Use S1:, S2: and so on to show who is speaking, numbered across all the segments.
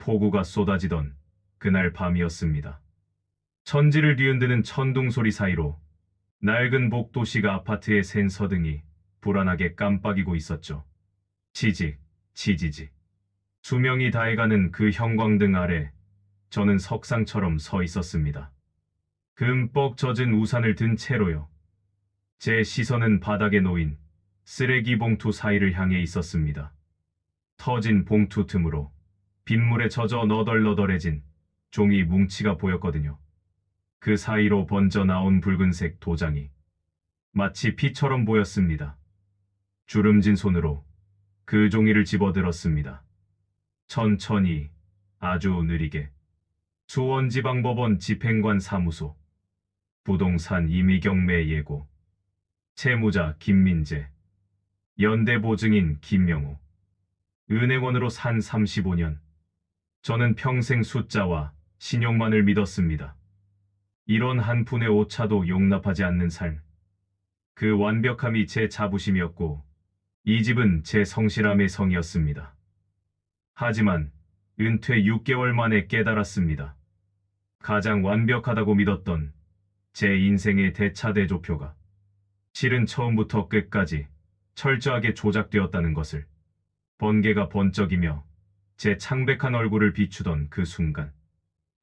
S1: 폭우가 쏟아지던 그날 밤이었습니다. 천지를 뒤흔드는 천둥 소리 사이로 낡은 복도식 아파트의 센서등이 불안하게 깜빡이고 있었죠. 치직, 치지직. 수명이 다해가는 그 형광등 아래 저는 석상처럼 서 있었습니다. 금뻑 젖은 우산을 든 채로요. 제 시선은 바닥에 놓인 쓰레기 봉투 사이를 향해 있었습니다. 터진 봉투 틈으로 빗물에 젖어 너덜너덜해진 종이 뭉치가 보였거든요. 그 사이로 번져 나온 붉은색 도장이 마치 피처럼 보였습니다. 주름진 손으로 그 종이를 집어들었습니다. 천천히, 아주 느리게. 수원지방법원 집행관 사무소, 부동산 임의경매 예고, 채무자 김민재, 연대보증인 김명우, 은행원으로 산 35년. 저는 평생 숫자와 신용만을 믿었습니다. 이런 한 푼의 오차도 용납하지 않는 삶. 그 완벽함이 제 자부심이었고 이 집은 제 성실함의 성이었습니다. 하지만 은퇴 6개월 만에 깨달았습니다. 가장 완벽하다고 믿었던 제 인생의 대차대조표가 실은 처음부터 끝까지 철저하게 조작되었다는 것을. 번개가 번쩍이며 제 창백한 얼굴을 비추던 그 순간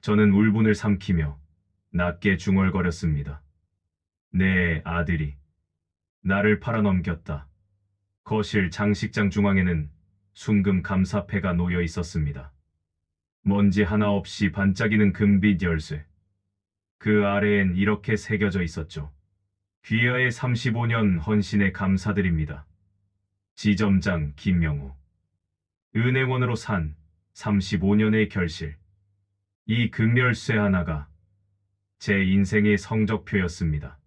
S1: 저는 울분을 삼키며 낮게 중얼거렸습니다. 내 아들이 나를 팔아넘겼다. 거실 장식장 중앙에는 순금 감사패가 놓여 있었습니다. 먼지 하나 없이 반짝이는 금빛 열쇠. 그 아래엔 이렇게 새겨져 있었죠. 귀하의 35년 헌신에 감사드립니다. 지점장 김명우. 은행원으로 산 35년의 결실. 이 금열쇠 하나가 제 인생의 성적표였습니다.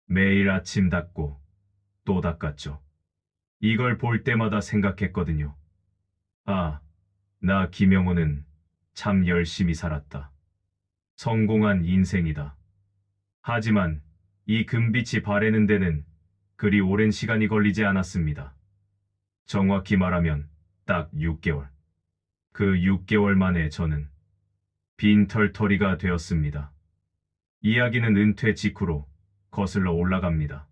S1: 매일 아침 닦고 또 닦았죠. 이걸 볼 때마다 생각했거든요. 아, 나 김영호는 참 열심히 살았다. 성공한 인생이다. 하지만 이 금빛이 바래는 데는 그리 오랜 시간이 걸리지 않았습니다. 정확히 말하면 딱 6개월. 그 6개월 만에 저는 빈털터리가 되었습니다. 이야기는 은퇴 직후로 거슬러 올라갑니다.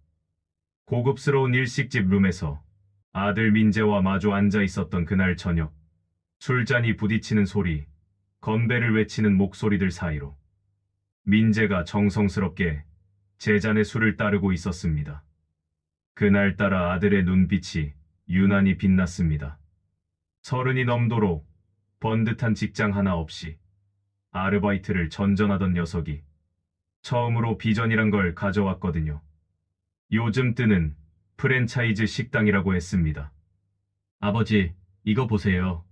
S1: 고급스러운 일식집 룸에서 아들 민재와 마주 앉아 있었던 그날 저녁, 술잔이 부딪히는 소리, 건배를 외치는 목소리들 사이로 민재가 정성스럽게 제 잔의 술을 따르고 있었습니다. 그날따라 아들의 눈빛이 유난히 빛났습니다. 30이 넘도록 번듯한 직장 하나 없이 아르바이트를 전전하던 녀석이 처음으로 비전이란 걸 가져왔거든요. 요즘 뜨는 프랜차이즈 식당이라고 했습니다.
S2: 아버지, 이거 보세요.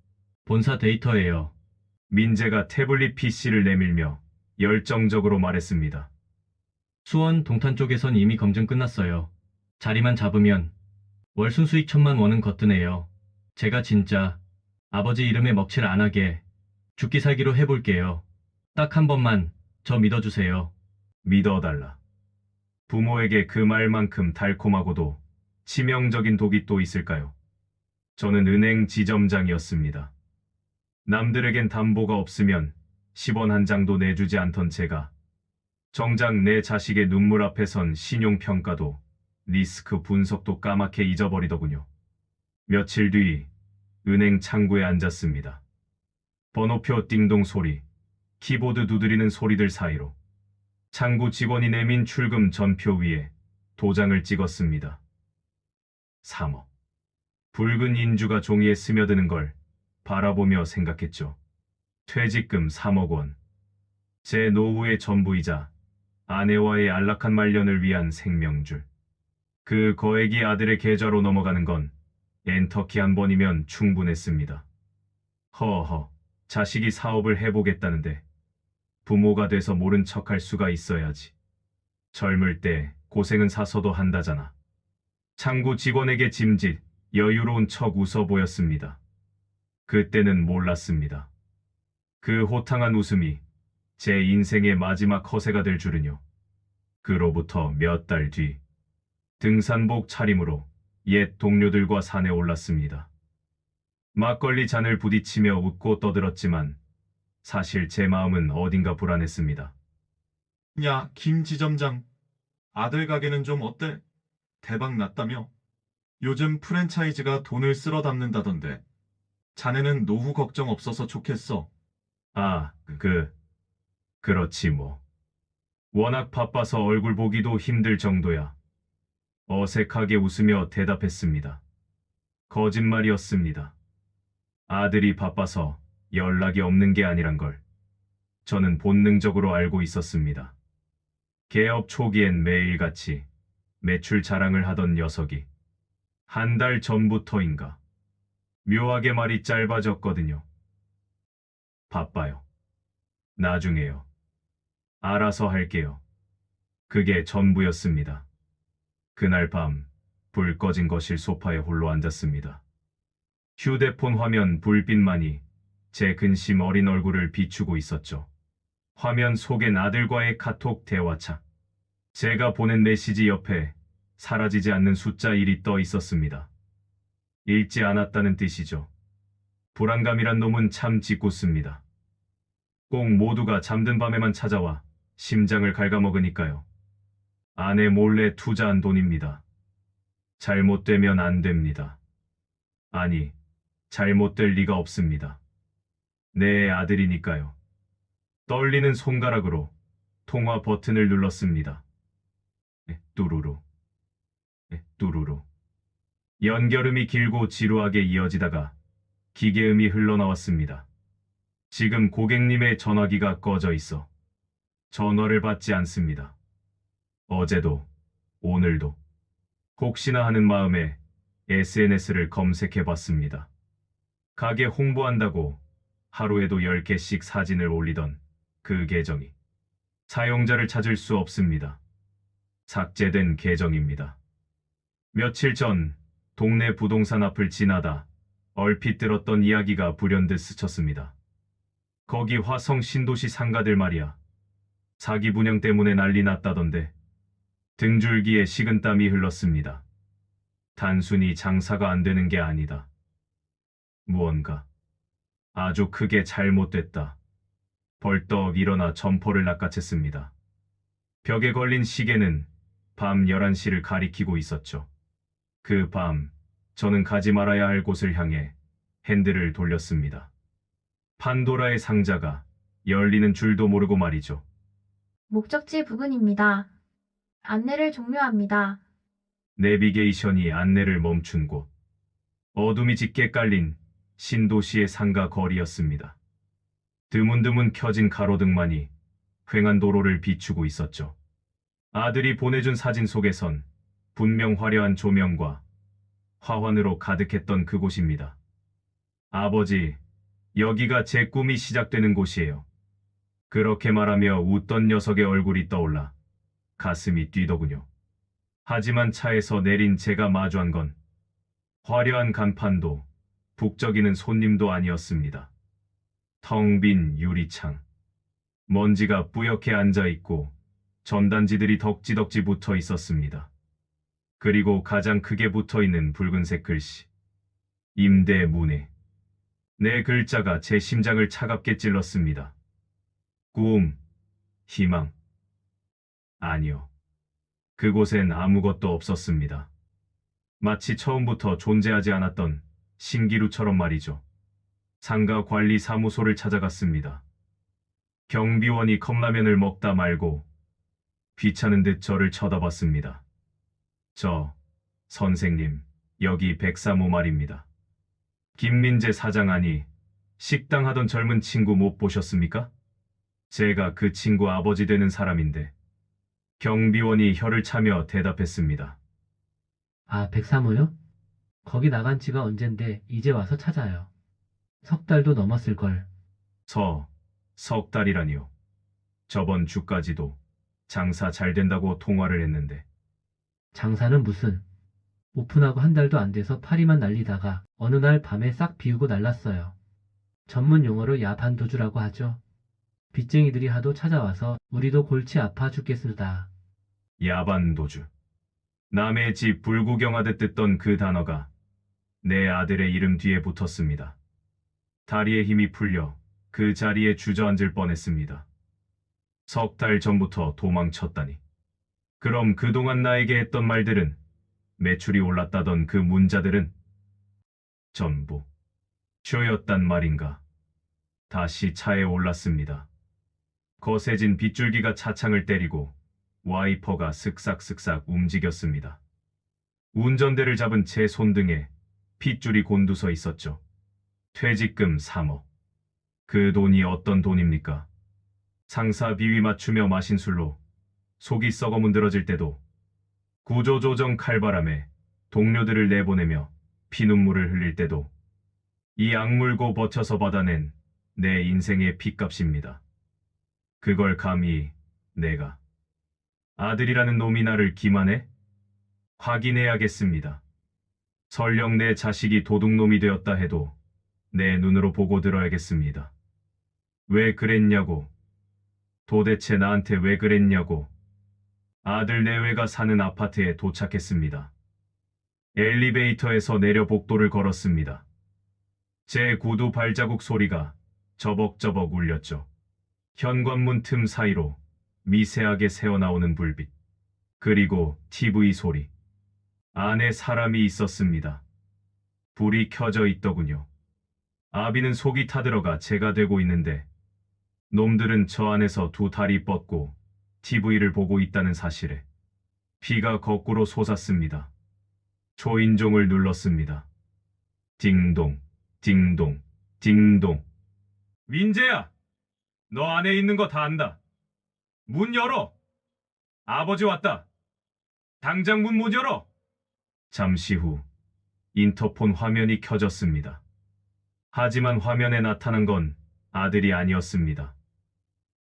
S2: 본사 데이터예요.
S1: 민재가 태블릿 PC를 내밀며 열정적으로 말했습니다.
S2: 수원 동탄 쪽에선 이미 검증 끝났어요. 자리만 잡으면 월 순수익 1,000만 원은 거뜬해요. 제가 진짜 아버지 이름에 먹칠 안 하게 죽기 살기로 해볼게요. 딱 한 번만 저 믿어주세요.
S1: 믿어달라. 부모에게 그 말만큼 달콤하고도 치명적인 독이 또 있을까요? 저는 은행 지점장이었습니다. 남들에겐 담보가 없으면 10원 한 장도 내주지 않던 제가 정작 내 자식의 눈물 앞에 선 신용평가도 리스크 분석도 까맣게 잊어버리더군요. 며칠 뒤 은행 창구에 앉았습니다. 번호표 띵동 소리, 키보드 두드리는 소리들 사이로 창구 직원이 내민 출금 전표 위에 도장을 찍었습니다. 3억. 붉은 인주가 종이에 스며드는 걸 바라보며 생각했죠. 퇴직금 3억 원. 제 노후의 전부이자 아내와의 안락한 말년을 위한 생명줄. 그 거액이 아들의 계좌로 넘어가는 건 엔터키 한 번이면 충분했습니다. 허허, 자식이 사업을 해보겠다는데 부모가 돼서 모른 척할 수가 있어야지. 젊을 때 고생은 사서도 한다잖아. 창구 직원에게 짐짓, 여유로운 척 웃어 보였습니다. 그때는 몰랐습니다. 그 호탕한 웃음이 제 인생의 마지막 허세가 될 줄은요. 그로부터 몇 달 뒤, 등산복 차림으로 옛 동료들과 산에 올랐습니다. 막걸리 잔을 부딪히며 웃고 떠들었지만 사실 제 마음은 어딘가 불안했습니다.
S3: 야, 김 지점장. 아들 가게는 좀 어때? 대박 났다며? 요즘 프랜차이즈가 돈을 쓸어 담는다던데. 자네는 노후 걱정 없어서 좋겠어.
S1: 아, 그렇지 뭐. 워낙 바빠서 얼굴 보기도 힘들 정도야. 어색하게 웃으며 대답했습니다. 거짓말이었습니다. 아들이 바빠서 연락이 없는 게 아니란 걸 저는 본능적으로 알고 있었습니다. 개업 초기엔 매일같이 매출 자랑을 하던 녀석이 한 달 전부터인가 묘하게 말이 짧아졌거든요. 바빠요. 나중에요. 알아서 할게요. 그게 전부였습니다. 그날 밤 불 꺼진 거실 소파에 홀로 앉았습니다. 휴대폰 화면 불빛만이 제 근심 어린 얼굴을 비추고 있었죠. 화면 속엔 아들과의 카톡 대화창. 제가 보낸 메시지 옆에 사라지지 않는 숫자 1이 떠 있었습니다. 읽지 않았다는 뜻이죠. 불안감이란 놈은 참 짓궂습니다. 꼭 모두가 잠든 밤에만 찾아와 심장을 갉아먹으니까요. 아내 몰래 투자한 돈입니다. 잘못되면 안 됩니다. 아니, 잘못될 리가 없습니다. 내 아들이니까요. 떨리는 손가락으로 통화 버튼을 눌렀습니다. 뚜루루. 뚜루루. 연결음이 길고 지루하게 이어지다가 기계음이 흘러나왔습니다. 지금 고객님의 전화기가 꺼져 있어 전화를 받지 않습니다. 어제도, 오늘도, 혹시나 하는 마음에 SNS를 검색해 봤습니다. 가게 홍보한다고 하루에도 10개씩 사진을 올리던 그 계정이 사용자를 찾을 수 없습니다. 삭제된 계정입니다. 며칠 전 동네 부동산 앞을 지나다 얼핏 들었던 이야기가 불현듯 스쳤습니다. 거기 화성 신도시 상가들 말이야. 사기 분양 때문에 난리 났다던데. 등줄기에 식은땀이 흘렀습니다. 단순히 장사가 안 되는 게 아니다. 무언가 아주 크게 잘못됐다. 벌떡 일어나 점퍼를 낚아챘습니다. 벽에 걸린 시계는 밤 11시를 가리키고 있었죠. 그 밤 저는 가지 말아야 할 곳을 향해 핸들을 돌렸습니다. 판도라의 상자가 열리는 줄도 모르고 말이죠.
S4: 목적지 부근입니다. 안내를 종료합니다.
S1: 내비게이션이 안내를 멈춘 곳. 어둠이 짙게 깔린 신도시의 상가 거리였습니다. 드문드문 켜진 가로등만이 휑한 도로를 비추고 있었죠. 아들이 보내준 사진 속에선 분명 화려한 조명과 화환으로 가득했던 그곳입니다. 아버지, 여기가 제 꿈이 시작되는 곳이에요. 그렇게 말하며 웃던 녀석의 얼굴이 떠올라 가슴이 뛰더군요. 하지만 차에서 내린 제가 마주한 건 화려한 간판도 북적이는 손님도 아니었습니다. 텅 빈 유리창. 먼지가 뿌옇게 앉아있고 전단지들이 덕지덕지 붙어 있었습니다. 그리고 가장 크게 붙어있는 붉은색 글씨. 임대문에. 네 글자가 제 심장을 차갑게 찔렀습니다. 꿈, 희망. 아니요. 그곳엔 아무것도 없었습니다. 마치 처음부터 존재하지 않았던 신기루처럼 말이죠. 상가 관리 사무소를 찾아갔습니다. 경비원이 컵라면을 먹다 말고 귀찮은 듯 저를 쳐다봤습니다. 선생님, 여기 103호 말입니다. 김민재 사장 아니, 식당 하던 젊은 친구 못 보셨습니까? 제가 그 친구 아버지 되는 사람인데. 경비원이 혀를 차며 대답했습니다.
S5: 아, 103호요? 거기 나간 지가 언젠데 이제 와서 찾아요. 석 달도 넘었을걸.
S1: 석 달이라니요. 저번 주까지도 장사 잘 된다고 통화를 했는데.
S5: 장사는 무슨. 오픈하고 한 달도 안 돼서 파리만 날리다가 어느 날 밤에 싹 비우고 날랐어요. 전문 용어로 야반도주라고 하죠. 빚쟁이들이 하도 찾아와서 우리도 골치 아파 죽겠습니다.
S1: 야반도주. 남의 집 불구경하듯 듣던 그 단어가 내 아들의 이름 뒤에 붙었습니다. 다리에 힘이 풀려 그 자리에 주저앉을 뻔했습니다. 석 달 전부터 도망쳤다니. 그럼 그동안 나에게 했던 말들은, 매출이 올랐다던 그 문자들은 전부 쇼였단 말인가. 다시 차에 올랐습니다. 거세진 빗줄기가 차창을 때리고 와이퍼가 슥싹슥싹 움직였습니다. 운전대를 잡은 제 손등에 핏줄이 곤두서 있었죠. 퇴직금 3억. 그 돈이 어떤 돈입니까? 상사 비위 맞추며 마신 술로 속이 썩어 문드러질 때도, 구조조정 칼바람에 동료들을 내보내며 피눈물을 흘릴 때도 이 악물고 버텨서 받아낸 내 인생의 핏값입니다. 그걸 감히 내가, 아들이라는 놈이 나를 기만해? 확인해야겠습니다. 설령 내 자식이 도둑놈이 되었다 해도 내 눈으로 보고 들어야겠습니다. 왜 그랬냐고. 도대체 나한테 왜 그랬냐고. 아들 내외가 사는 아파트에 도착했습니다. 엘리베이터에서 내려 복도를 걸었습니다. 제 구두 발자국 소리가 저벅저벅 울렸죠. 현관문 틈 사이로 미세하게 새어나오는 불빛. 그리고 TV 소리. 안에 사람이 있었습니다. 불이 켜져 있더군요. 아비는 속이 타들어가 제가 되고 있는데, 놈들은 저 안에서 두 다리 뻗고 TV를 보고 있다는 사실에 피가 거꾸로 솟았습니다. 초인종을 눌렀습니다. 딩동, 딩동, 딩동. 민재야! 너 안에 있는 거 다 안다. 문 열어! 아버지 왔다. 당장 문 못 열어! 잠시 후 인터폰 화면이 켜졌습니다. 하지만 화면에 나타난 건 아들이 아니었습니다.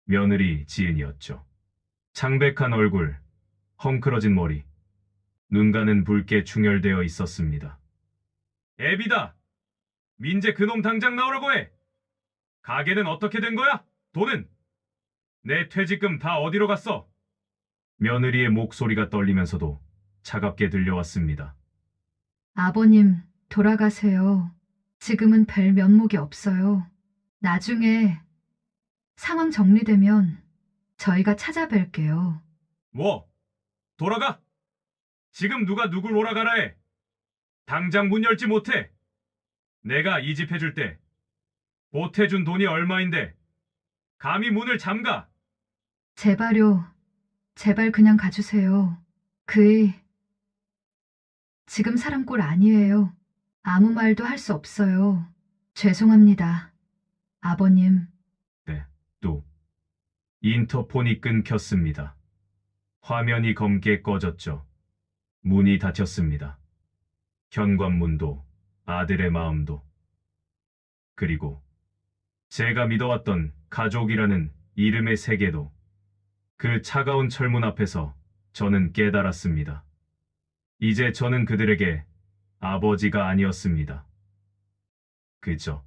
S1: 며느리 지은이었죠. 창백한 얼굴, 헝클어진 머리, 눈가는 붉게 충혈되어 있었습니다. 애비다! 민재 그놈 당장 나오라고 해! 가게는 어떻게 된 거야? 돈은? 내 퇴직금 다 어디로 갔어? 며느리의 목소리가 떨리면서도 차갑게 들려왔습니다.
S6: 아버님, 돌아가세요. 지금은 뵐 면목이 없어요. 나중에 상황 정리되면 저희가 찾아뵐게요.
S1: 뭐? 돌아가? 지금 누가 누굴 오라가라 해? 당장 문 열지 못해? 내가 이 집 해줄 때 보태준 돈이 얼마인데 감히 문을 잠가?
S6: 제발요. 제발 그냥 가주세요. 그이 지금 사람 꼴 아니에요. 아무 말도 할 수 없어요. 죄송합니다. 아버님.
S1: 또 인터폰이 끊겼습니다. 화면이 검게 꺼졌죠. 문이 닫혔습니다. 현관문도, 아들의 마음도, 그리고 제가 믿어왔던 가족이라는 이름의 세계도. 그 차가운 철문 앞에서 저는 깨달았습니다. 이제 저는 그들에게 아버지가 아니었습니다. 그저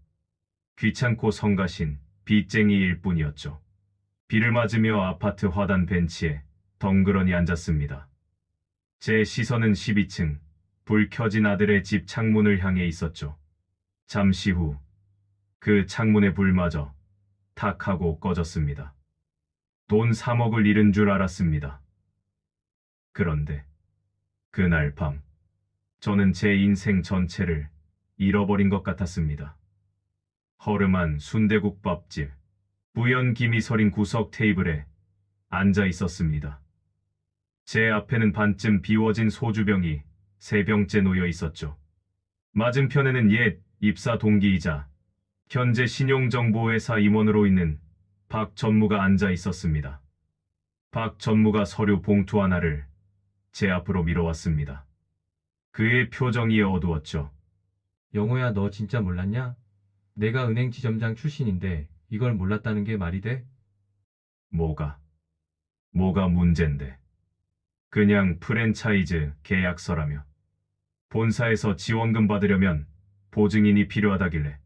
S1: 귀찮고 성가신 빚쟁이일 뿐이었죠. 비를 맞으며 아파트 화단 벤치에 덩그러니 앉았습니다. 제 시선은 12층 불 켜진 아들의 집 창문을 향해 있었죠. 잠시 후 그 창문의 불마저 탁 하고 꺼졌습니다. 돈 3억을 잃은 줄 알았습니다. 그런데 그날 밤 저는 제 인생 전체를 잃어버린 것 같았습니다. 허름한 순대국밥집, 부연 김이 서린 구석 테이블에 앉아 있었습니다. 제 앞에는 반쯤 비워진 소주병이 3병째 놓여 있었죠. 맞은편에는 옛 입사 동기이자 현재 신용정보회사 임원으로 있는 박 전무가 앉아 있었습니다. 박 전무가 서류 봉투 하나를 제 앞으로 밀어왔습니다. 그의 표정이 어두웠죠.
S2: 영호야, 너 진짜 몰랐냐? 내가 은행 지점장 출신인데 이걸 몰랐다는 게 말이 돼?
S1: 뭐가 문젠데. 그냥 프랜차이즈 계약서라며. 본사에서 지원금 받으려면 보증인이 필요하다길래,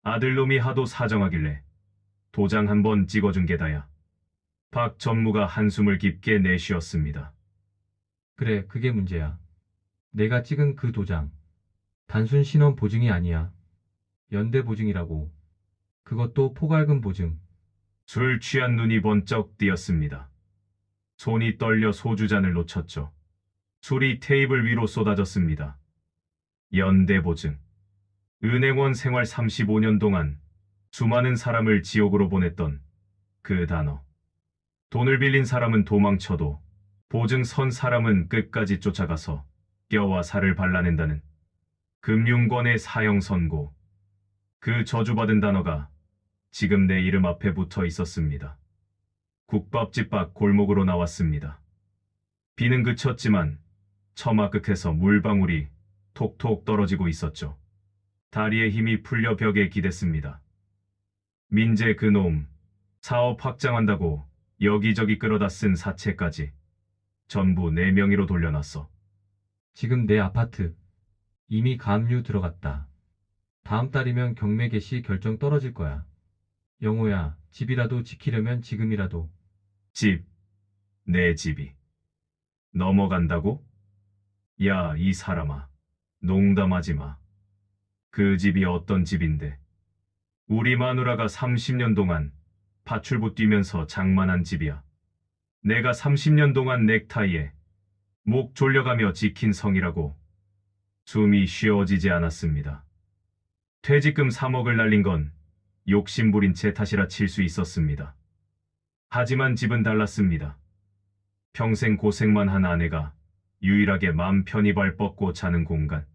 S1: 아들놈이 하도 사정하길래 도장 한번 찍어준 게 다야. 박 전무가 한숨을 깊게 내쉬었습니다.
S2: 그래, 그게 문제야. 내가 찍은 그 도장.
S7: 단순 신원 보증이 아니야. 연대 보증이라고. 그것도 포괄금 보증.
S1: 술 취한 눈이 번쩍 띄었습니다. 손이 떨려 소주잔을 놓쳤죠. 술이 테이블 위로 쏟아졌습니다. 연대보증. 은행원 생활 35년 동안 수많은 사람을 지옥으로 보냈던 그 단어. 돈을 빌린 사람은 도망쳐도 보증 선 사람은 끝까지 쫓아가서 뼈와 살을 발라낸다는 금융권의 사형 선고. 그 저주받은 단어가 지금 내 이름 앞에 붙어 있었습니다. 국밥집 밖 골목으로 나왔습니다. 비는 그쳤지만 처마 끝에서 물방울이 톡톡 떨어지고 있었죠. 다리에 힘이 풀려 벽에 기댔습니다. 민재 그놈, 사업 확장한다고 여기저기 끌어다 쓴 사채까지 전부 내 명의로 돌려놨어.
S7: 지금 내 아파트. 이미 가압류 들어갔다. 다음 달이면 경매 개시 결정 떨어질 거야. 영호야, 집이라도 지키려면 지금이라도.
S1: 집, 내 집이. 넘어간다고? 야, 이 사람아. 농담하지 마. 그 집이 어떤 집인데. 우리 마누라가 30년 동안 파출부 뛰면서 장만한 집이야. 내가 30년 동안 넥타이에 목 졸려가며 지킨 성이라고. 숨이 쉬어지지 않았습니다. 퇴직금 3억을 날린 건 욕심부린 제 탓이라 칠 수 있었습니다. 하지만 집은 달랐습니다. 평생 고생만 한 아내가 유일하게 맘 편히 발 뻗고 자는 공간.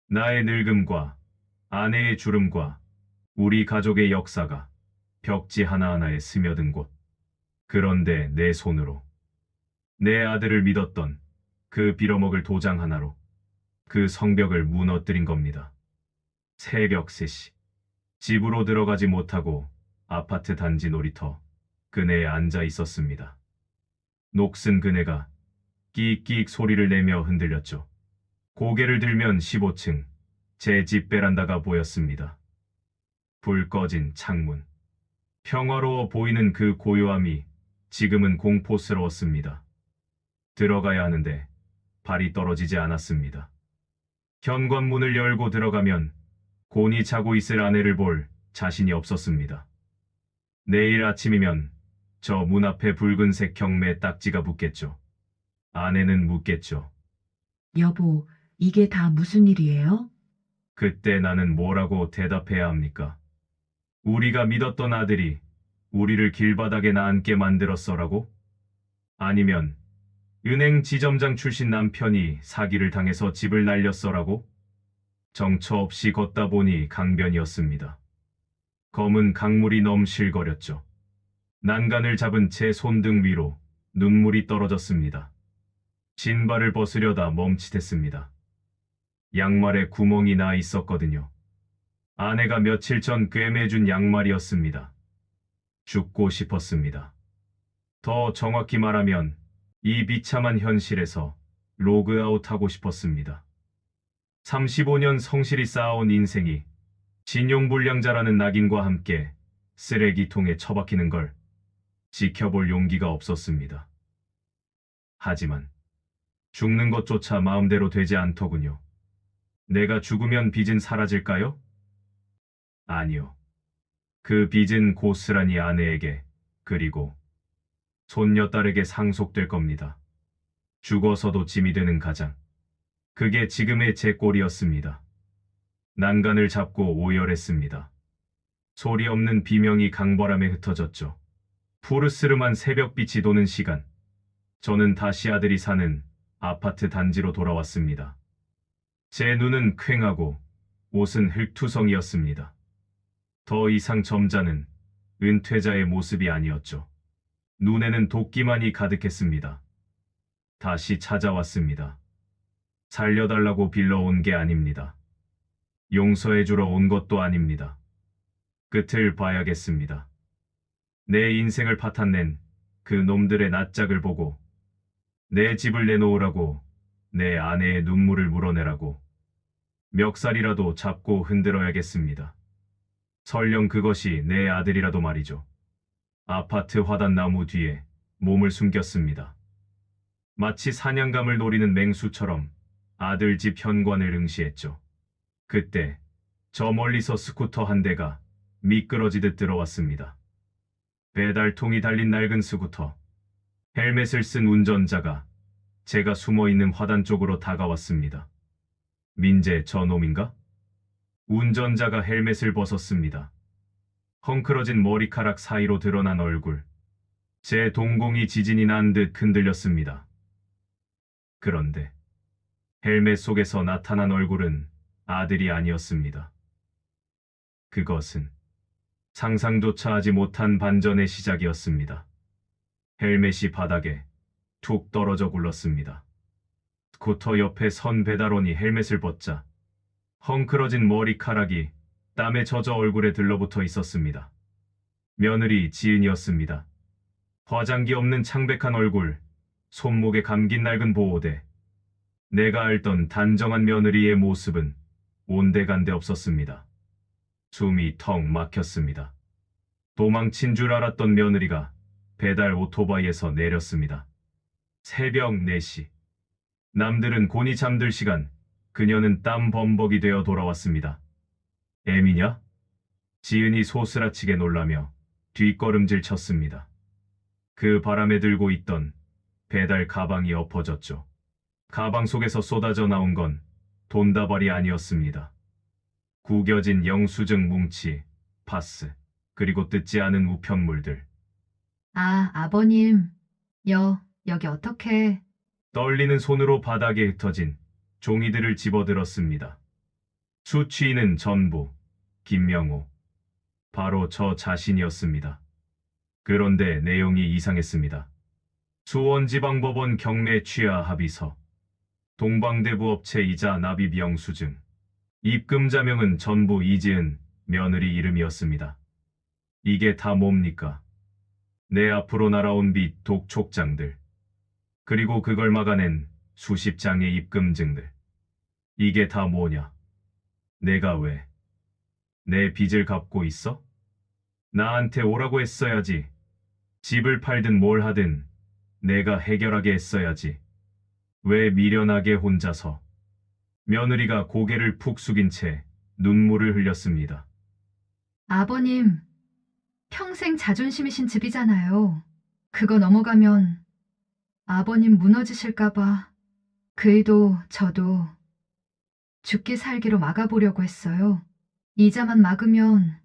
S1: 나의 늙음과 아내의 주름과 우리 가족의 역사가 벽지 하나하나에 스며든 곳. 그런데 내 손으로 내 아들을 믿었던 그 빌어먹을 도장 하나로 그 성벽을 무너뜨린 겁니다. 새벽 3시. 집으로 들어가지 못하고 아파트 단지 놀이터 그네에 앉아 있었습니다. 녹슨 그네가 끽끽 소리를 내며 흔들렸죠. 고개를 들면 15층 제 집 베란다가 보였습니다. 불 꺼진 창문. 평화로워 보이는 그 고요함이 지금은 공포스러웠습니다. 들어가야 하는데 발이 떨어지지 않았습니다. 현관문을 열고 들어가면 곤히 자고 있을 아내를 볼 자신이 없었습니다. 내일 아침이면 저 문 앞에 붉은색 경매 딱지가 붙겠죠. 아내는 묻겠죠.
S8: 여보, 이게 다 무슨 일이에요?
S1: 그때 나는 뭐라고 대답해야 합니까? 우리가 믿었던 아들이 우리를 길바닥에 나앉게 만들었어라고? 아니면 은행 지점장 출신 남편이 사기를 당해서 집을 날렸어라고? 정처 없이 걷다 보니 강변이었습니다. 검은 강물이 넘실거렸죠. 난간을 잡은 제 손등 위로 눈물이 떨어졌습니다. 신발을 벗으려다 멈칫했습니다. 양말에 구멍이 나 있었거든요. 아내가 며칠 전 꿰매준 양말이었습니다. 죽고 싶었습니다. 더 정확히 말하면 이 비참한 현실에서 로그아웃하고 싶었습니다. 35년 성실히 쌓아온 인생이 진용불량자라는 낙인과 함께 쓰레기통에 처박히는 걸 지켜볼 용기가 없었습니다. 하지만 죽는 것조차 마음대로 되지 않더군요. 내가 죽으면 빚은 사라질까요? 아니요. 그 빚은 고스란히 아내에게 그리고 손녀딸에게 상속될 겁니다. 죽어서도 짐이 되는 가장. 그게 지금의 제 꼴이었습니다. 난간을 잡고 오열했습니다. 소리 없는 비명이 강벌함에 흩어졌죠. 푸르스름한 새벽빛이 도는 시간. 저는 다시 아들이 사는 아파트 단지로 돌아왔습니다. 제 눈은 퀭하고 옷은 흙투성이었습니다. 더 이상 점자는 은퇴자의 모습이 아니었죠. 눈에는 도끼만이 가득했습니다. 다시 찾아왔습니다. 살려달라고 빌러온 게 아닙니다. 용서해주러 온 것도 아닙니다. 끝을 봐야겠습니다. 내 인생을 파탄낸 그 놈들의 낯짝을 보고 내 집을 내놓으라고 내 아내의 눈물을 물어내라고 멱살이라도 잡고 흔들어야겠습니다. 설령 그것이 내 아들이라도 말이죠. 아파트 화단나무 뒤에 몸을 숨겼습니다. 마치 사냥감을 노리는 맹수처럼 아들 집 현관을 응시했죠. 그때 저 멀리서 스쿠터 한 대가 미끄러지듯 들어왔습니다. 배달통이 달린 낡은 스쿠터. 헬멧을 쓴 운전자가 제가 숨어있는 화단 쪽으로 다가왔습니다. 민재 저놈인가? 운전자가 헬멧을 벗었습니다. 헝클어진 머리카락 사이로 드러난 얼굴. 제 동공이 지진이 난 듯 흔들렸습니다. 그런데 헬멧 속에서 나타난 얼굴은 아들이 아니었습니다. 그것은 상상조차 하지 못한 반전의 시작이었습니다. 헬멧이 바닥에 툭 떨어져 굴렀습니다. 스쿠터 옆에 선 배달원이 헬멧을 벗자 헝클어진 머리카락이 땀에 젖어 얼굴에 들러붙어 있었습니다. 며느리 지은이었습니다. 화장기 없는 창백한 얼굴, 손목에 감긴 낡은 보호대. 내가 알던 단정한 며느리의 모습은 온데간데 없었습니다. 숨이 턱 막혔습니다. 도망친 줄 알았던 며느리가 배달 오토바이에서 내렸습니다. 새벽 4시. 남들은 곤히 잠들 시간, 그녀는 땀 범벅이 되어 돌아왔습니다. 애미냐? 지은이 소스라치게 놀라며 뒷걸음질 쳤습니다. 그 바람에 들고 있던 배달 가방이 엎어졌죠. 가방 속에서 쏟아져 나온 건 돈다발이 아니었습니다. 구겨진 영수증 뭉치, 파스, 그리고 뜯지 않은 우편물들.
S6: 아, 아버님. 여기 어떻게...
S1: 떨리는 손으로 바닥에 흩어진 종이들을 집어들었습니다. 수취인은 전부 김명호. 바로 저 자신이었습니다. 그런데 내용이 이상했습니다. 수원지방법원 경매 취하 합의서, 동방대부 업체이자 납입 영수증, 입금자명은 전부 이지은 며느리 이름이었습니다. 이게 다 뭡니까? 내 앞으로 날아온 빚 독촉장들, 그리고 그걸 막아낸 수십 장의 입금증들. 이게 다 뭐냐? 내가 왜 내 빚을 갚고 있어? 나한테 오라고 했어야지. 집을 팔든 뭘 하든 내가 해결하게 했어야지. 왜 미련하게 혼자서. 며느리가 고개를 푹 숙인 채 눈물을 흘렸습니다.
S6: 아버님, 평생 자존심이신 집이잖아요. 그거 넘어가면 아버님 무너지실까봐 그이도 저도 죽기 살기로 막아보려고 했어요. 이자만 막으면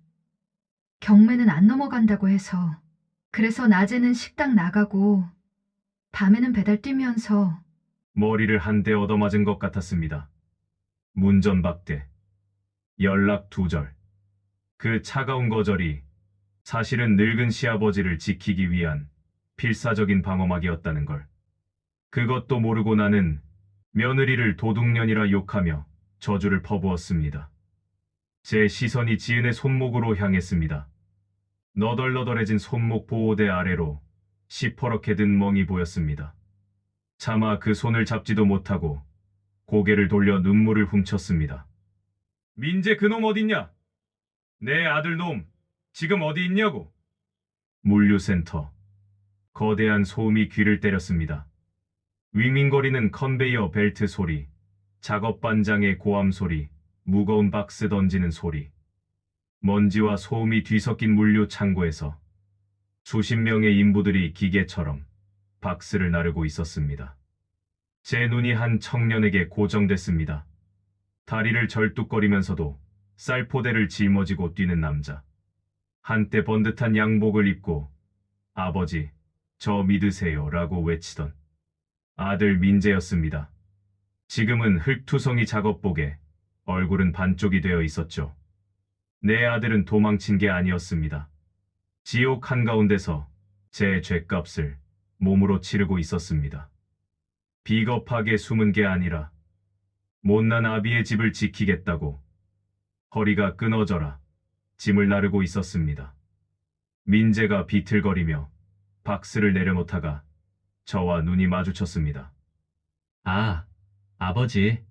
S6: 경매는 안 넘어간다고 해서. 그래서 낮에는 식당 나가고 밤에는 배달 뛰면서.
S1: 머리를 한 대 얻어맞은 것 같았습니다. 문전박대, 연락 두절. 그 차가운 거절이 사실은 늙은 시아버지를 지키기 위한 필사적인 방어막이었다는 걸. 그것도 모르고 나는 며느리를 도둑년이라 욕하며 저주를 퍼부었습니다. 제 시선이 지은의 손목으로 향했습니다. 너덜너덜해진 손목 보호대 아래로 시퍼렇게 든 멍이 보였습니다. 차마 그 손을 잡지도 못하고 고개를 돌려 눈물을 훔쳤습니다. 민재 그놈 어딨냐? 내 아들놈 지금 어디 있냐고? 물류센터. 거대한 소음이 귀를 때렸습니다. 윙윙거리는 컨베이어 벨트 소리, 작업 반장의 고함 소리, 무거운 박스 던지는 소리. 먼지와 소음이 뒤섞인 물류 창고에서 수십 명의 인부들이 기계처럼 박스를 나르고 있었습니다. 제 눈이 한 청년에게 고정됐습니다. 다리를 절뚝거리면서도 쌀포대를 짊어지고 뛰는 남자. 한때 번듯한 양복을 입고 아버지, 저 믿으세요 라고 외치던 아들 민재였습니다. 지금은 흙투성이 작업복에 얼굴은 반쪽이 되어 있었죠. 내 아들은 도망친 게 아니었습니다. 지옥 한가운데서 제 죗값을 몸으로 치르고 있었습니다. 비겁하게 숨은 게 아니라 못난 아비의 집을 지키겠다고 허리가 끊어져라 짐을 나르고 있었습니다. 민재가 비틀거리며 박스를 내려놓다가 저와 눈이 마주쳤습니다.
S2: 아, 아버지.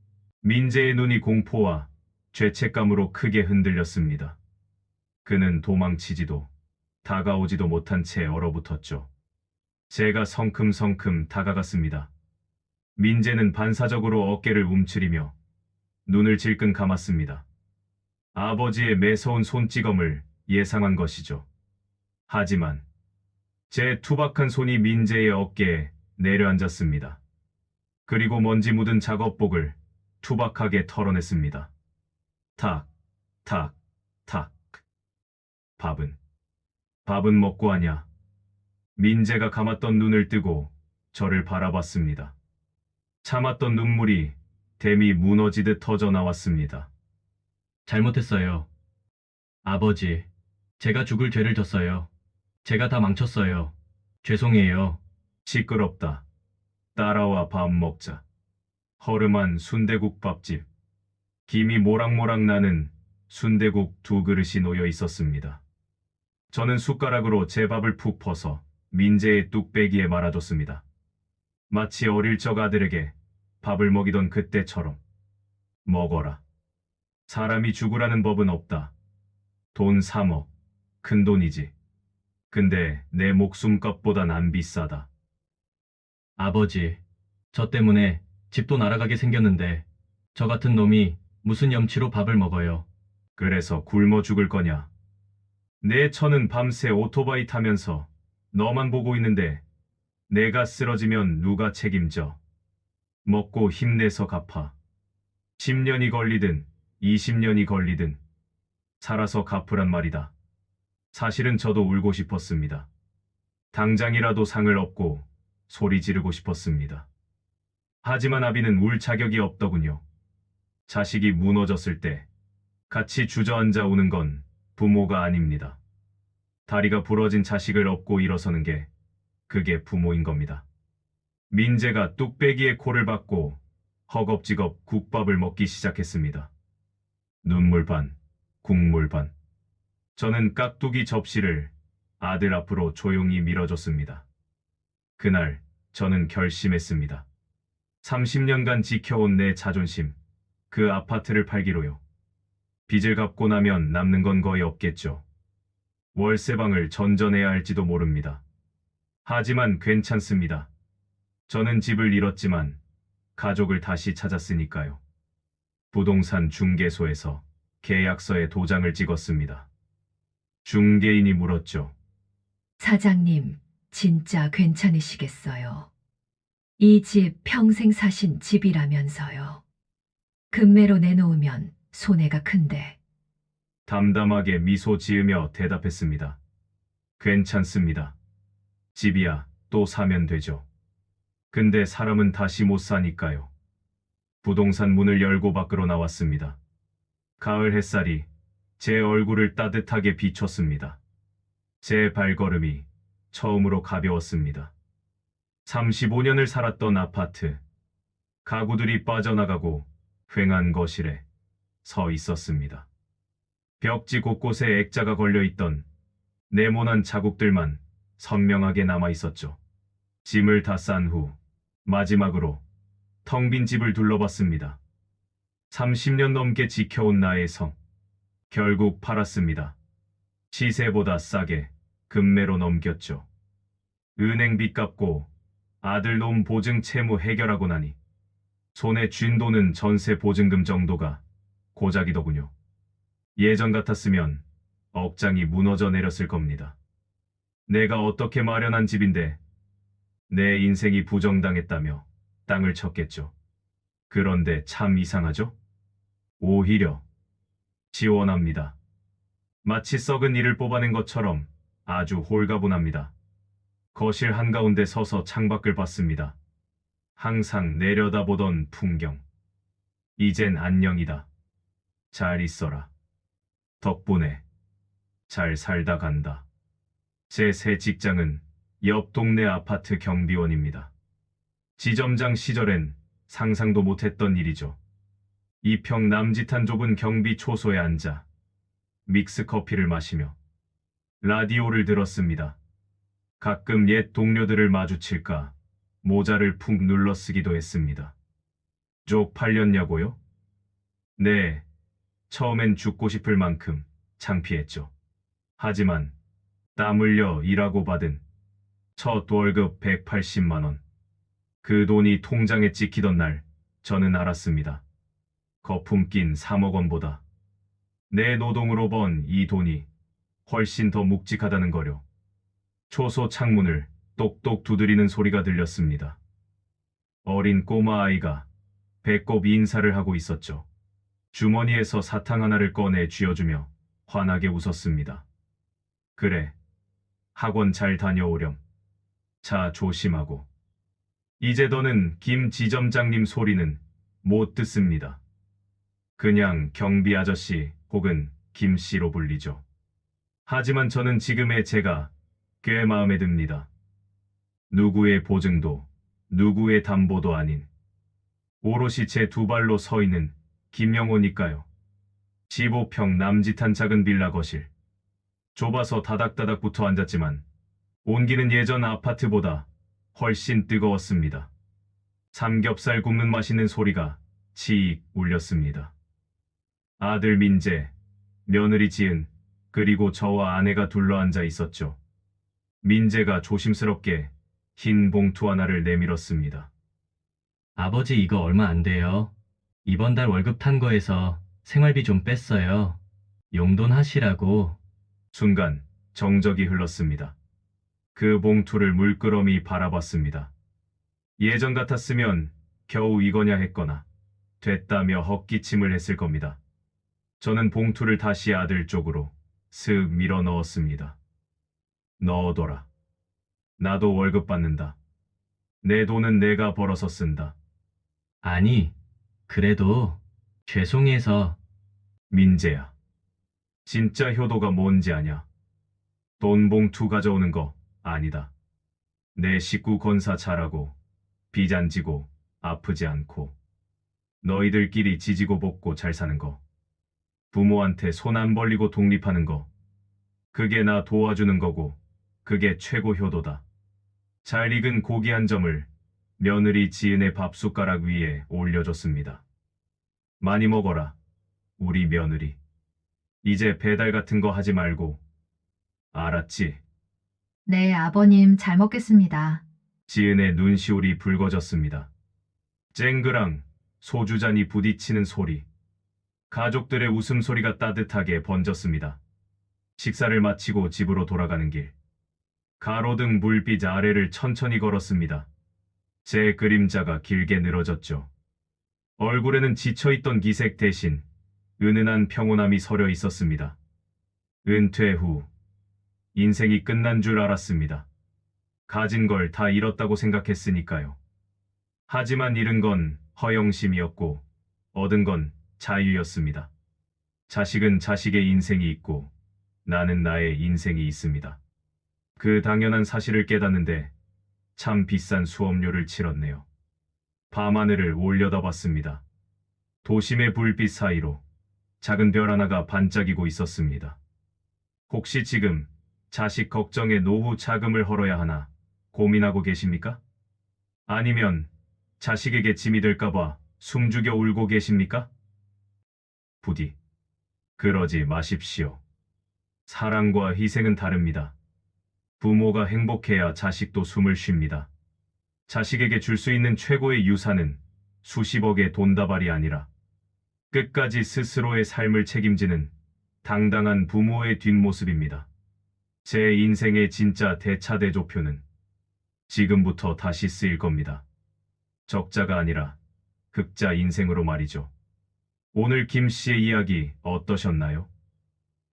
S1: 민재의 눈이 공포와 죄책감으로 크게 흔들렸습니다. 그는 도망치지도 다가오지도 못한 채 얼어붙었죠. 제가 성큼성큼 다가갔습니다. 민재는 반사적으로 어깨를 움츠리며 눈을 질끈 감았습니다. 아버지의 매서운 손찌검을 예상한 것이죠. 하지만 제 투박한 손이 민재의 어깨에 내려앉았습니다. 그리고 먼지 묻은 작업복을 투박하게 털어냈습니다. 탁, 탁, 탁. 밥은 먹고 하냐? 민재가 감았던 눈을 뜨고 저를 바라봤습니다. 참았던 눈물이 댐이 무너지듯 터져 나왔습니다.
S2: 잘못했어요. 아버지, 제가 죽을 죄를 졌어요. 제가 다 망쳤어요. 죄송해요.
S1: 시끄럽다. 따라와 밥 먹자. 허름한 순대국밥집. 김이 모락모락 나는 순대국 2그릇이 놓여 있었습니다. 저는 숟가락으로 제 밥을 푹 퍼서 민재의 뚝배기에 말아줬습니다. 마치 어릴 적 아들에게 밥을 먹이던 그때처럼. 먹어라. 사람이 죽으라는 법은 없다. 돈 3억. 큰 돈이지. 근데 내 목숨값보단 안 비싸다.
S2: 아버지, 저 때문에 집도 날아가게 생겼는데 저 같은 놈이 무슨 염치로 밥을 먹어요.
S1: 그래서 굶어 죽을 거냐? 내 처는 밤새 오토바이 타면서 너만 보고 있는데 내가 쓰러지면 누가 책임져? 먹고 힘내서 갚아. 10년이 걸리든 20년이 걸리든 살아서 갚으란 말이다. 사실은 저도 울고 싶었습니다. 당장이라도 상을 얻고 소리 지르고 싶었습니다. 하지만 아비는 울 자격이 없더군요. 자식이 무너졌을 때 같이 주저앉아 우는 건 부모가 아닙니다. 다리가 부러진 자식을 업고 일어서는 게 그게 부모인 겁니다. 민재가 뚝배기에 코를 박고 허겁지겁 국밥을 먹기 시작했습니다. 눈물 반, 국물 반. 저는 깍두기 접시를 아들 앞으로 조용히 밀어줬습니다. 그날 저는 결심했습니다. 30년간 지켜온 내 자존심, 그 아파트를 팔기로요. 빚을 갚고 나면 남는 건 거의 없겠죠. 월세방을 전전해야 할지도 모릅니다. 하지만 괜찮습니다. 저는 집을 잃었지만 가족을 다시 찾았으니까요. 부동산 중개소에서 계약서에 도장을 찍었습니다. 중개인이 물었죠.
S8: 사장님, 진짜 괜찮으시겠어요? 이 집 평생 사신 집이라면서요. 금매로 내놓으면 손해가 큰데.
S1: 담담하게 미소 지으며 대답했습니다. 괜찮습니다. 집이야 또 사면 되죠. 근데 사람은 다시 못 사니까요. 부동산 문을 열고 밖으로 나왔습니다. 가을 햇살이 제 얼굴을 따뜻하게 비췄습니다. 제 발걸음이 처음으로 가벼웠습니다. 35년을 살았던 아파트. 가구들이 빠져나가고 휑한 거실에 서 있었습니다. 벽지 곳곳에 액자가 걸려있던 네모난 자국들만 선명하게 남아 있었죠. 짐을 다 싼 후 마지막으로 텅 빈 집을 둘러봤습니다. 30년 넘게 지켜온 나의 성. 결국 팔았습니다. 시세보다 싸게 금매로 넘겼죠. 은행 빚 갚고 아들놈 보증 채무 해결하고 나니 손에 쥔 돈은 전세 보증금 정도가 고작이더군요. 예전 같았으면 억장이 무너져 내렸을 겁니다. 내가 어떻게 마련한 집인데 내 인생이 부정당했다며 땅을 쳤겠죠. 그런데 참 이상하죠? 오히려 지원합니다. 마치 썩은 이를 뽑아낸 것처럼 아주 홀가분합니다. 거실 한가운데 서서 창밖을 봤습니다. 항상 내려다보던 풍경. 이젠 안녕이다. 잘 있어라. 덕분에 잘 살다 간다. 제 새 직장은 옆 동네 아파트 경비원입니다. 지점장 시절엔 상상도 못했던 일이죠. 이평 남짓한 좁은 경비 초소에 앉아 믹스 커피를 마시며 라디오를 들었습니다. 가끔 옛 동료들을 마주칠까 모자를 푹 눌러 쓰기도 했습니다. 쪽팔렸냐고요? 네, 처음엔 죽고 싶을 만큼 창피했죠. 하지만 땀 흘려 일하고 받은 첫 월급 180만 원. 그 돈이 통장에 찍히던 날 저는 알았습니다. 거품 낀 3억 원보다 내 노동으로 번 이 돈이 훨씬 더 묵직하다는 거려. 초소 창문을 똑똑 두드리는 소리가 들렸습니다. 어린 꼬마 아이가 배꼽 인사를 하고 있었죠. 주머니에서 사탕 하나를 꺼내 쥐어주며 환하게 웃었습니다. 그래, 학원 잘 다녀오렴. 차 조심하고. 이제 더는 김 지점장님 소리는 못 듣습니다. 그냥 경비 아저씨 혹은 김 씨로 불리죠. 하지만 저는 지금의 제가 꽤 마음에 듭니다. 누구의 보증도, 누구의 담보도 아닌 오롯이 제 두 발로 서 있는 김영호니까요. 15평 남짓한 작은 빌라 거실. 좁아서 다닥다닥 붙어 앉았지만 온기는 예전 아파트보다 훨씬 뜨거웠습니다. 삼겹살 굽는 맛있는 소리가 치익 울렸습니다. 아들 민재, 며느리 지은, 그리고 저와 아내가 둘러앉아 있었죠. 민재가 조심스럽게 흰 봉투 하나를 내밀었습니다.
S2: 아버지 이거 얼마 안 돼요. 이번 달 월급 탄 거에서 생활비 좀 뺐어요. 용돈 하시라고.
S1: 순간 정적이 흘렀습니다. 그 봉투를 물끄러미 바라봤습니다. 예전 같았으면 겨우 이거냐 했거나 됐다며 헛기침을 했을 겁니다. 저는 봉투를 다시 아들 쪽으로 슥 밀어 넣었습니다. 넣어둬라. 나도 월급 받는다. 내 돈은 내가 벌어서 쓴다.
S2: 아니, 그래도 죄송해서.
S1: 민재야. 진짜 효도가 뭔지 아냐? 돈 봉투 가져오는 거 아니다. 내 식구 건사 잘하고 빚 안 지고 아프지 않고 너희들끼리 지지고 볶고 잘 사는 거. 부모한테 손 안 벌리고 독립하는 거. 그게 나 도와주는 거고 그게 최고 효도다. 잘 익은 고기 한 점을 며느리 지은의 밥숟가락 위에 올려줬습니다. 많이 먹어라, 우리 며느리. 이제 배달 같은 거 하지 말고. 알았지?
S6: 네, 아버님 잘 먹겠습니다.
S1: 지은의 눈시울이 붉어졌습니다. 쨍그랑 소주잔이 부딪히는 소리. 가족들의 웃음소리가 따뜻하게 번졌습니다. 식사를 마치고 집으로 돌아가는 길. 가로등 불빛 아래를 천천히 걸었습니다. 제 그림자가 길게 늘어졌죠. 얼굴에는 지쳐있던 기색 대신 은은한 평온함이 서려 있었습니다. 은퇴 후 인생이 끝난 줄 알았습니다. 가진 걸 다 잃었다고 생각했으니까요. 하지만 잃은 건 허영심이었고 얻은 건 자유였습니다. 자식은 자식의 인생이 있고 나는 나의 인생이 있습니다. 그 당연한 사실을 깨닫는데 참 비싼 수업료를 치렀네요. 밤하늘을 올려다봤습니다. 도심의 불빛 사이로 작은 별 하나가 반짝이고 있었습니다. 혹시 지금 자식 걱정에 노후 자금을 헐어야 하나 고민하고 계십니까? 아니면 자식에게 짐이 될까봐 숨죽여 울고 계십니까? 부디 그러지 마십시오. 사랑과 희생은 다릅니다. 부모가 행복해야 자식도 숨을 쉽니다. 자식에게 줄 수 있는 최고의 유산은 수십억의 돈다발이 아니라 끝까지 스스로의 삶을 책임지는 당당한 부모의 뒷모습입니다. 제 인생의 진짜 대차대조표는 지금부터 다시 쓰일 겁니다. 적자가 아니라 흑자 인생으로 말이죠. 오늘 김 씨의 이야기 어떠셨나요?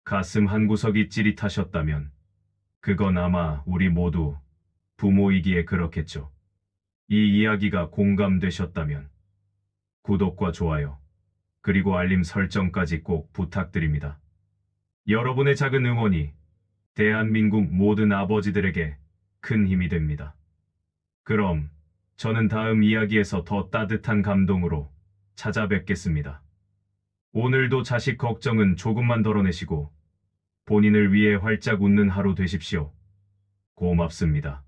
S1: 가슴 한구석이 찌릿하셨다면 그건 아마 우리 모두 부모이기에 그렇겠죠. 이 이야기가 공감되셨다면 구독과 좋아요 그리고 알림 설정까지 꼭 부탁드립니다. 여러분의 작은 응원이 대한민국 모든 아버지들에게 큰 힘이 됩니다. 그럼 저는 다음 이야기에서 더 따뜻한 감동으로 찾아뵙겠습니다. 오늘도 자식 걱정은 조금만 덜어내시고 본인을 위해 활짝 웃는 하루 되십시오. 고맙습니다.